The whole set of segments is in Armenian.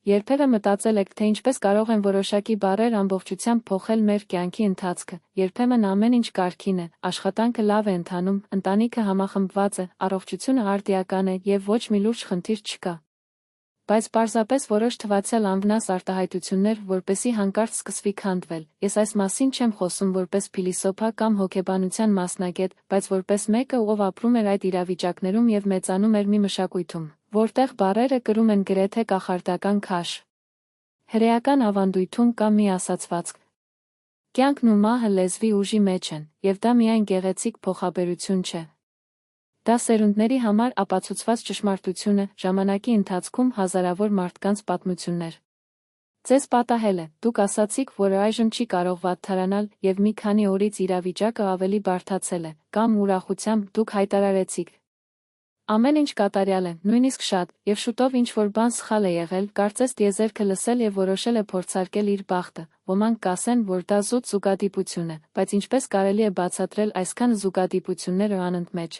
Երբևէ մտածել եք, թե ինչպես կարող են որոշակի բառեր ամբողջությամբ փոխել մեր կյանքի ընթացքը, երբեմն ամեն ինչ կարգին է, աշխատանքը լավ է ընթանում, ընտանիքը համախմբված է, առողջությունը արդիական է և ոչ մի լուրջ խնդիր չկա։ Բայց պարզապես որոշ թվացյալ անվնաս արտահայտություններ, որպեսզի հանկարծ սկսվի քանդվել։ Ես այս մասին չեմ խոսում որպես փիլիսոփա կամ հոգեբանության մասնագետ, բայց որպես մեկը, ով ապրում էր այդ իրավիճակներում և մեծանում էր մի մշակույթում, որտեղ բառերը կրում են գրեթե կախարդական քաշ։ Հրեական ավանդույթում կա մի ասացվածք. կյանքն ու մահը լեզվի ուժի մեջ են, և դա միայն գեղեցիկ փոխաբերություն չէ։ Դա սերունդների համար ապացուցված ճշմարտություն է, ժամանակի ընթացքում հազարավոր մարդկանց պատմություններ։ Ձեզ պատահել է, դուք ասացիք, որ այժմ չի կարող վատթարանալ, և մի քանի օրից իրավիճակը ավելի բարդացել է, կամ ուրախությամբ դուք հայտարարեցիք. ամեն ինչ կատարյալ է, նույնիսկ շատ, և շուտով ինչ-որ բան սխալ է եղել, կարծես տիեզերքը լսել և որոշել է փորձարկել իր բախտը։ Ոմանք կասեն, որ դա զուտ զուգադիպություն է, բայց ինչպես կարելի է բացատրել այսքան զուգադիպությունները անընդմեջ։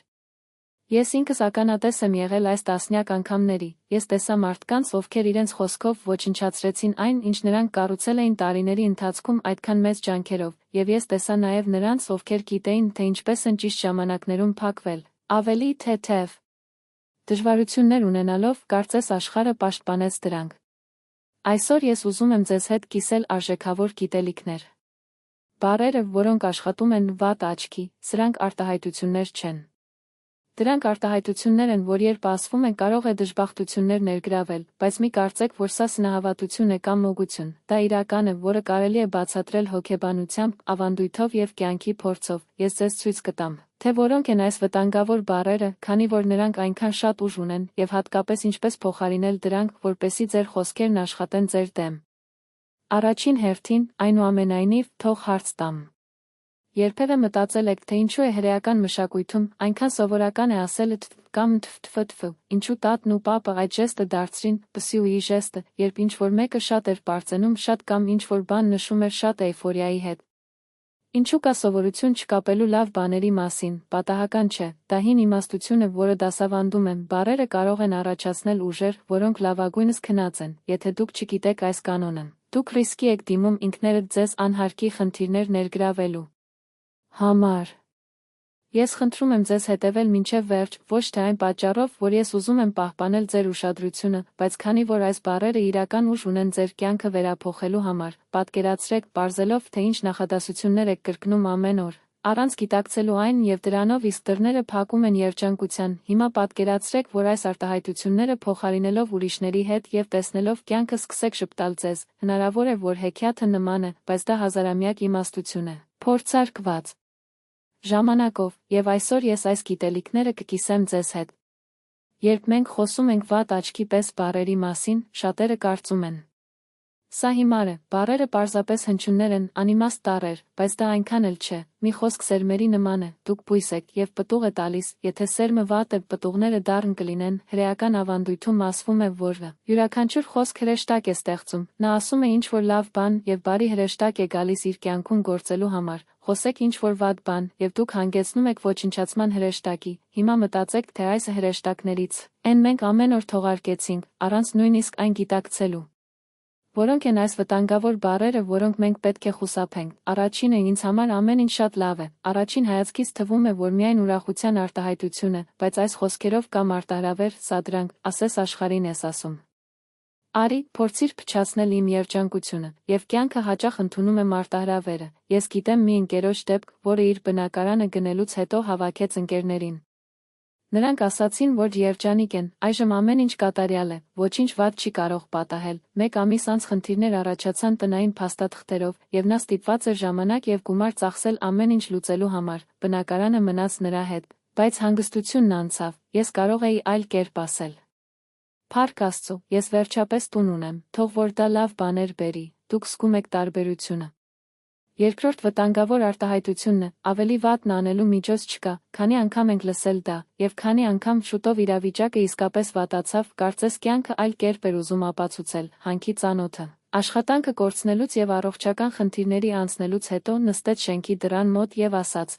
Ես ինքս ականատես եմ եղել այս տասնյակ անգամների, ես տեսա մարդկանց, ովքեր իրենց խոսքով ոչնչացրեցին այն, ինչ նրանք կառուցել էին տարիների ընթացքում այդքան մեծ ջանքերով, և ես տեսա նաև նրանց, ովքեր գիտեին, թե ինչպես են ճիշտ ժամանակներում փակվել, ավելի թեթև դժվարություններ ունենալով, կարծես աշխարհը պաշտպանեց դրանք։ Այսօր ես ուզում եմ ձեզ հետ կիսել արժեքավոր գիտելիքներ։ Բառերը, որոնք աշխատում են վատ աչքի, սրանք արտահայտություններ չեն։ Դրանք արտահայտություններ են, որ երբ ասվում են, կարող է դժբախտություններ ներգրավել, բայց մի կարծեք, որ սա սնահավատություն է կամ մոգություն, դա իրական է, որը կարելի է բացատրել հոգեբանությամբ, ավանդույթով և կյանքի փորձով։ Ես ձեզ ցույց կտամ, թե որոնք են այս վտանգավոր բառերը, քանի որ նրանք այնքան շատ ուժ ունեն, և հատկապես ինչպես փոխարինել դրանք, որպեսզի ձեր խոսքերն աշխատեն ձեր դեմ։ Առաջին հերթին, այնուամենայնիվ, թող հարց տամ. երբևէ մտածել եք, թե ինչու է հրեական մշակույթում այնքան սովորական է ասել կամ թֆթֆ, ինչու տատն ու պապը այդ ժեստը դարձրին պսյուի ժեստը, երբ ինչ-որ մեկը շատ էր պարծենում շատ կամ ինչ-որ բան նշում էր շատ էյֆորիայի հետ։ Ինչու կա սովորություն չկապելու լավ բաների մասին, պատահական չէ, դա հին իմաստություն է, որը դասավանդում են, բառերը կարող են առաջացնել ուժեր, որոնք լավագույնս քնած են, եթե դուք չգիտեք այս կանոնը, դուք ռիսկի եք դիմում ինքներդ ձեզ անհարկի խնդիրներ ներգրավելու համար։ Ես խնդրում եմ ձեզ հետևել մինչև վերջ, ոչ թե այն պատճառով, որ ես ուզում եմ պահպանել ձեր ուշադրությունը, բայց քանի որ այս բառերը իրական ուժ ունեն ձեր կյանքը վերափոխելու համար, պատկերացրեք, պարզելով, թե ինչ նախադասություններ եք կրկնում ամեն օր, առանց գիտակցելու այն և դրանով իսկ դռները փակում են երջանկության։ Հիմա պատկերացրեք, որ այս արտահայտությունները փոխարինելով ուրիշների հետ և տեսնելով կյանքը սկսեք ժպտալ ձեզ, հնարավոր է, որ հեքիաթը նման է, բայց դա հազարամյակ իմաստություն է, փորձարկված ժամանակով, և այսօր ես այս գիտելիքները կկիսեմ ձեզ հետ։ Երբ մենք խոսում ենք վատ աչքի պես բառերի մասին, շատերը կարծում են. սա հիմար է, բառերը պարզապես հնչյուններ են, անիմաստ տառեր, բայց դա այնքան էլ չէ, մի խոսք սերմերի նման է, դուք բույս եք և պտուղ է տալիս, եթե սերմը վատ է, պտուղները դառն կլինեն, հրեական ավանդույթում ասվում է, որ յուրաքանչյուր խոսք հրեշտակ է ստեղծում, նա ասում է ինչ-որ լավ բան և բարի հրեշտակ է գալիս իր կյանքում գործելու համար, խոսեք ինչ-որ վատ բան, և դուք հանգեցնում եք ոչնչացման հրեշտակի, հիմա մտածեք, թե այս հրեշտակներից են մենք ամեն օր թողարկեցինք, առանց նույնիսկ այն գիտակցելու։ Որոնք են այս վտանգավոր բառերը, որոնք մենք պետք է խուսափենք։ Առաջինը, ինձ համար ամեն ինչ շատ լավ է, առաջին հայացքից թվում է, որ միայն ուրախության արտահայտություն է, բայց այս խոսքերով կամ արտահրավեր, սադրանք, ասես աշխարհին ես ասում։ Արի, փորձիր փչացնել իմ երջանկությունը, և կյանքը հաճախ ընդունում է մարտահրավերը։ Ես գիտեմ մի ընկերոջ դեպք, որը իր բնակարանը գնելուց հետո հավաքեց ընկերներին։ Նրանք ասացին, որ երջանիկ են, այժմ ամեն ինչ կատարյալ է, ոչինչ վատ չի կարող պատահել։ Մեկ ամիս անց խնդիրներ առաջացան տնային փաստաթղթերով, և նա ստիպված էր ժամանակ և գումար ծախսել ամեն ինչ լուծելու համար, բնակարանը մնաց նրա հետ, բայց հանգստությունն անցավ, ես կարող էի այլ կերպ ասել. Փառք Աստծո, ես վերջապես տուն ունեմ, թող որ դա լավ բաներ բերի, դուք զգում եք տարբերությունը։ Երկրորդ վտանգավոր արտահայտությունն է, ավելի վատն անելու միջոց չկա, քանի անգամ ենք լսել դա, և քանի անգամ շուտով իրավիճակը իսկապես վատացավ, կարծես կյանքը այլ կերպ էր ուզում ապացուցել, հանքի ծանոթը, աշխատանքը կորցնելուց և առողջական խնդիրների անցնելուց հետո նստեց շենքի դռան մոտ և ասաց.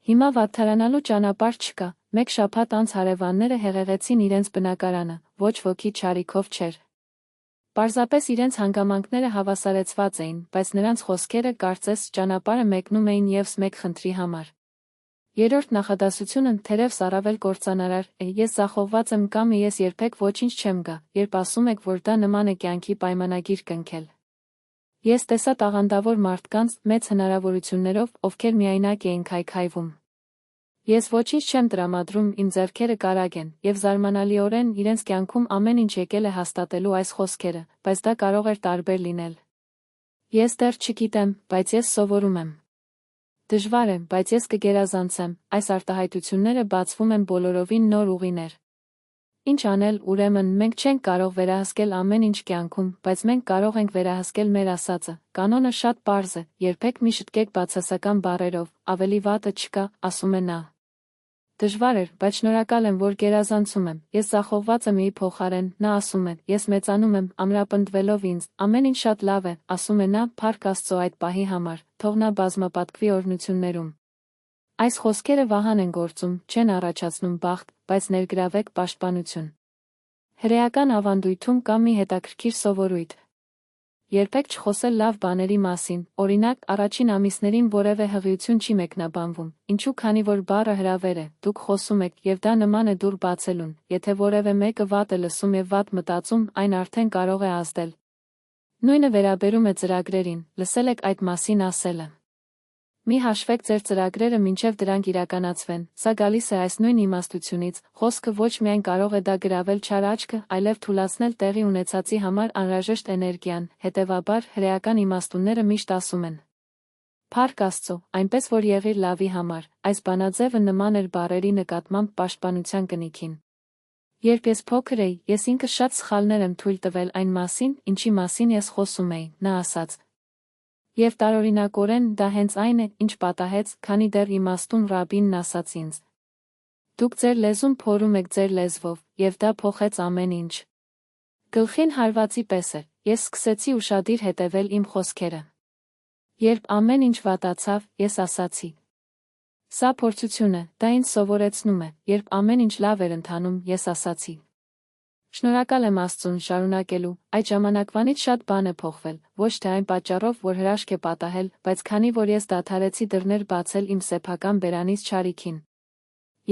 հիմա վատթարանալու ճանապարհ չկա, մեկ շաբաթ անց հարևանները հեղեղեցին իրենց բնակարանը, ոչ ոքի չարիքով չէր։ Պարզապես իրենց հանգամանքները հավասարեցված էին, բայց նրանց խոսքերը կարծես ճանապարհը մեկնում էին ևս մեկ խնդրի համար։ Երրորդ նախադասությունն թերևս առավել կործանարար է. ես ձախողված եմ կամ ես երբեք ոչինչ չեմ գա, երբ ասում եք, որ դա նման է կյանքի պայմանագիր կնքել։ Ես տեսա տաղանդավոր մարդկանց մեծ հնարավորություններով, ովքեր միայնակ էին քայքայվում։ Ես ոչինչ չեմ տրամադրում, իմ ձեռքերը կարագ են, եւ զարմանալիորեն իրենց կյանքում ամեն ինչ եկել է հաստատելու այս խոսքերը, բայց դա կարող էր տարբեր լինել։ Ես դեռ չգիտեմ, բայց ես սովորում եմ։ Դժվար է, բայց ես կգերազանցեմ, այս արտահայտությունները բացվում են բոլորովին նոր ուղիներ։ Ինչ անել, ուրեմն, մենք չենք կարող վերահսկել ամեն ինչ կյանքում, բայց մենք կարող ենք վերահսկել մեր ասածը։ Կանոնը շատ պարզ է, երբեք մի շտկեք բացասական բառերով, ավելի վատը չկա, ասում է նա։ Դժվար էր, բայց շնորհակալ եմ, որ գերազանցում եմ, ես ձախողված եմ ի փոխարեն, նա ասում է, ես մեծանում եմ, ամրապնդվելով ինձ, ամեն ինչ շատ լավ է, ասում է նա, փառք Աստծո այդ պահի համար, թող նա բազմապատկվի օրհնություններում։ Այս խոսքերը վահան են գործում, չեն առաջացնում բախտ, բայց ներգրավեք պաշտպանություն։ Հրեական ավանդույթում կա մի հետաքրքիր սովորույթ. երբեք չխոսել լավ բաների մասին, օրինակ, առաջին ամիսներին որևէ հղիություն չի մեկնաբանվում, ինչու քանի որ բառը հրավեր է, դուք խոսում եք, եւ դա նման է դուռ բացելուն, եթե որևէ մեկը վատ է լսում եւ վատ մտածում, այն արդեն կարող է ազդել։ Նույնը վերաբերում է ծրագրերին, լսել եք այդ մասին ասելը։ Մի հաշվեք ձեր ծրագրերը մինչև դրանք իրականացվեն, սա գալիս է այս նույն իմաստությունից, խոսքը ոչ միայն կարող է դա գրավել չար աչքը, այլև թուլացնել տեղի ունեցածի համար անհրաժեշտ էներգիան, հետևաբար, հրեական իմաստունները միշտ ասում են. Փառք Աստծո, այնպես որ եղիր լավի համար, այս բանաձևը նման էր բառերի նկատմամբ պաշտպանության կնիքին։ Երբ ես փոքր էի, ես ինքս շատ սխալներ եմ թույլ տվել այն մասին, ինչի մասին ես խոսում էի, նա ասաց։ Եվ տարօրինակորեն դա հենց այն է, ինչ պատահեց, քանի դեռ իմաստուն ռաբինն ասաց ինձ. դուք ձեր լեզուն փորում եք ձեր լեզվով, եւ դա փոխեց ամեն ինչ։ Գլխին հարվածի պես էր, ես սկսեցի ուշադիր հետևել իմ խոսքերը։ Երբ ամեն ինչ վատացավ, ես ասացի. սա փորձություն է, դա ինձ սովորեցնում է, երբ ամեն ինչ լավ էր ընթանում, ես ասացի. շնորհակալ եմ Աստծուն շարունակելու, այդ ժամանակվանից շատ բան է փոխվել, ոչ թե այն պատճառով, որ հրաշք է պատահել, բայց քանի որ ես դադարեցի դռներ բացել իմ սեփական բերանից չարիքին։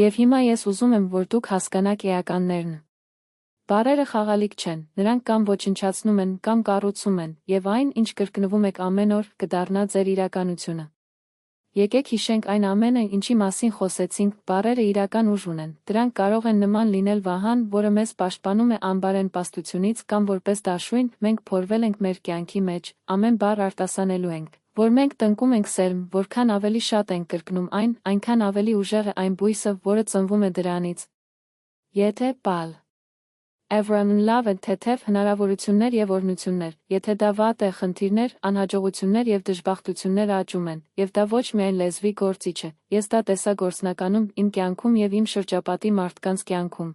Եվ հիմա ես ուզում եմ, որ դուք հասկանաք էականներն։ Բառերը խաղալիք չեն, նրանք կամ ոչնչացնում են, կամ կառուցում են, եւ այն, ինչ կրկնվում եք ամեն օր, կդառնա ձեր իրականությունը։ Եկեք հիշենք այն ամենը, ինչի մասին խոսեցինք, բառերը իրական ուժ ունեն, դրանք կարող են նման լինել վահան, որը մեզ պաշտպանում է անբարեն պաստությունից կամ որպես դաշույն, մենք փորվել ենք մեր կյանքի մեջ, ամեն բառ արտասանելու ենք, որ մենք տնկում ենք սերմ, որքան ավելի շատ ենք կրկնում այն, այնքան ավելի ուժեղ է այն բույսը, որը ծնվում է դրանից։ Եթե բալ Էվրամն լավ է թեթև հնարավորություններ եւ օրհնություններ, եթե դա վատ է խնդիրներ, անհաջողություններ եւ դժբախտություններ աճում են, եւ դա ոչ միայն լեզվի գործիչ է, ես դա տեսա գործնականում իմ կյանքում եւ իմ շրջապատի մարդկանց կյանքում։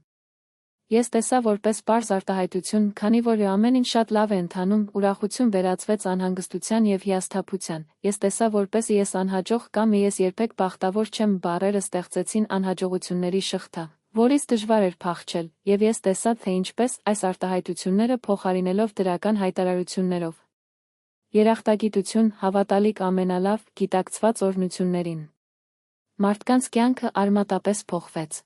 Ես տեսա որպես պարզ արտահայտություն, քանի որ ամեն ինչ շատ լավ է ընթանում, ուրախություն վերածվեց անհանգստության եւ հիասթափության, ես տեսա որպես ես անհաջող կամ ես երբեք բախտավոր չեմ բառերը ստեղծեցին անհաջողությունների շղթա, որից դժվար էր փախչել, եւ ես տեսա, թե ինչպես այս արտահայտությունները փոխարինելով դրական հայտարարություններով։ Երախտագիտություն, հավատալիք ամենալավ, գիտակցված օրհնություններին։ Մարդկանց կյանքը արմատապես փոխվեց։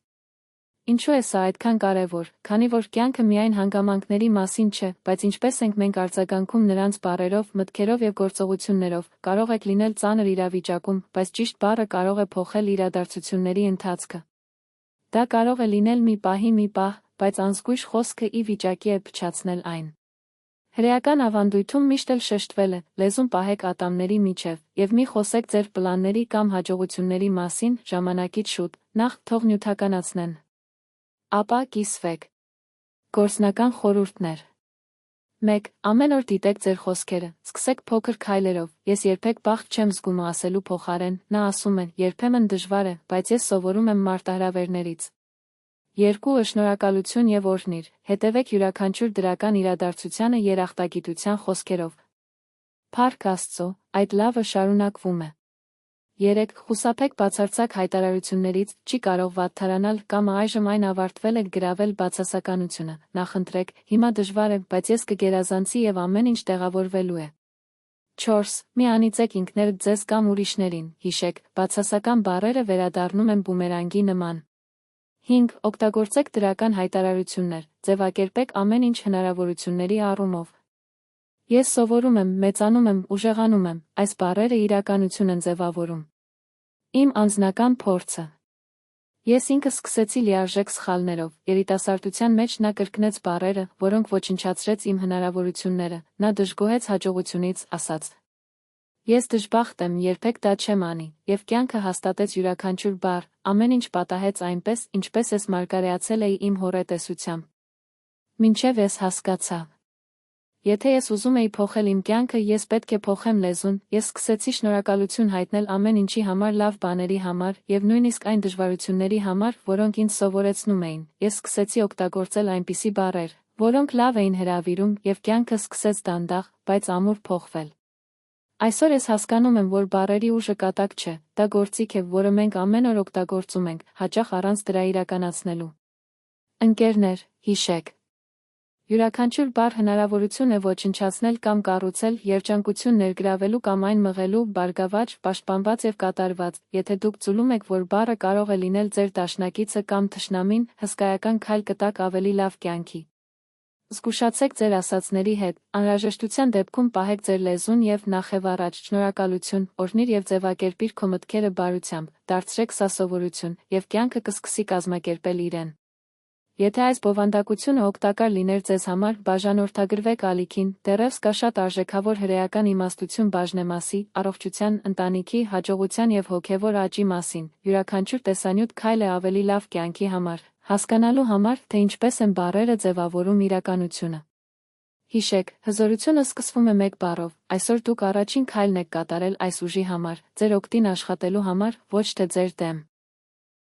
Ինչու է սա այդքան կարևոր, քանի որ կյանքը միայն հանգամանքների մասին չէ, բայց ինչպես ենք մենք արձագանքում նրանց բառերով, մտքերով եւ գործողություններով, կարող եք լինել ծանր իրավիճակում, բայց ճիշտ բառը կարող է փոխել իրադարձությունների ընթացքը։ Դա կարող է լինել մի պահի մի պահ, բայց անզգույշ խոսքը ի վիճակի է փչացնել այն։ Հրեական ավանդույթում միշտ էլ շեշտվել է, լեզուն պահեք ատամների միջև, եւ մի խոսեք ձեր պլանների կամ հաջողությունների մասին, ժամանակից շուտ, նախ թող նյութականացնեն։ Ապա կիսվեք։ Գործնական խորհուրդներ։ 1. Ամեն օր դիտեք ձեր խոսքերը, սկսեք փոքր քայլերով, ես երբեք բախտ չեմ զգում ասելու փոխարեն, նա ասում է, երբեմն դժվար է, բայց ես սովորում եմ մարտահրավերներից։ 2. Շնորհակալություն եւ օրհնիր, հետևեք յուրաքանչյուր դրական իրադարձությանը երախտագիտության խոսքերով։ Փառք Աստծո, այդ լավը շարունակվում է։ 3. Խուսափեք բացարձակ հայտարարություններից, չի կարող վատթարանալ կամ այժմ այն ավարտվել է գրավել բացասականությունը, նախընտրեք, հիմա դժվար է, բայց ես կգերազանցի եւ ամեն ինչ տեղավորվելու է։ 4. Մի անիծեք ինքներդ ձեզ կամ ուրիշներին, հիշեք, բացասական բառերը վերադառնում են բումերանգի նման։ 5. Օգտագործեք դրական հայտարարություններ, ձևակերպեք ամեն ինչ հնարավորությունների առումով։ Ես սովորում եմ, մեծանում եմ, ուժեղանում եմ, այս բառերը իրականություն են ձևավորում։ Իմ անձնական փորձը։ Ես ինքս սկսեցի լիարժեք սխալներով, երիտասարդության մեջ նա կրկնեց բառերը, որոնք ոչնչացրեց իմ հնարավորությունները, նա դժգոհեց հաջողությունից, ասաց. Ես դժբախտ եմ, երբեք դա չեմ անի, եւ կյանքը հաստատեց յուրաքանչյուր բառ, ամեն ինչ պատահեց այնպես, ինչպես ես մարգարեացել էի իմ հորետեսությամբ։ Մինչև ես հասկացա. Եթե ես ուզում էի փոխել իմ կյանքը, ես պետք է փոխեմ լեզուն, ես սկսեցի շնորհակալություն հայտնել ամեն ինչի համար, լավ բաների համար, եւ նույնիսկ այն դժվարությունների համար, որոնք ինձ սովորեցնում էին, ես սկսեցի օգտագործել այնպիսի բառեր, որոնք լավ էին հրավիրում, եւ կյանքը սկսեց դանդաղ, բայց ամուր փոխվել։ Այսօր ես հասկանում եմ, որ բառերի ուժը կատակ չէ, դա գործիք է, որը մենք ամեն օր օգտագործում ենք, հաճախ առանց դրա իրականացնելու։ Ընկերներ, հիշեք. յուրաքանչյուր բառ հնարավորություն է ոչնչացնել կամ կառուցել, երջանկություն ներգրավելու կամ այն մղելու, բարգավաճ, պաշտպանված եւ կատարված, եթե դուք ծուլում եք, որ բառը կարող է լինել ձեր դաշնակիցը կամ թշնամին, հսկայական քայլ կտաք ավելի լավ կյանքի։ Զգուշացեք ձեր ասածների հետ, անհրաժեշտության դեպքում պահեք ձեր լեզուն եւ նախևառաջ, շնորհակալություն, օրհնիր եւ ձևակերպիր քո մտքերը բարությամբ, դարձրեք սա սովորություն, եւ կյանքը կսկսի կազմակերպել իրեն։ Եթե այս բովանդակությունը օգտակար լիներ ձեզ համար, բաժանորդագրվեք ալիքին, դեռևս կա շատ արժեքավոր հրեական իմաստություն բաժնեմասի, առողջության, ընտանիքի, հաջողության եւ հոգեվոր աճի մասին, յուրաքանչյուր տեսանյութ քայլ է ավելի լավ կյանքի համար, հասկանալու համար, թե ինչպես են բառերը ձևավորում իրականությունը։ Հիշեք, հզորությունը սկսվում է մեկ բառով, այսօր դուք առաջին քայլն եք կատարել այս ուժի համար, ձեր օգտին աշխատելու համար, ոչ թե ձեր դեմ։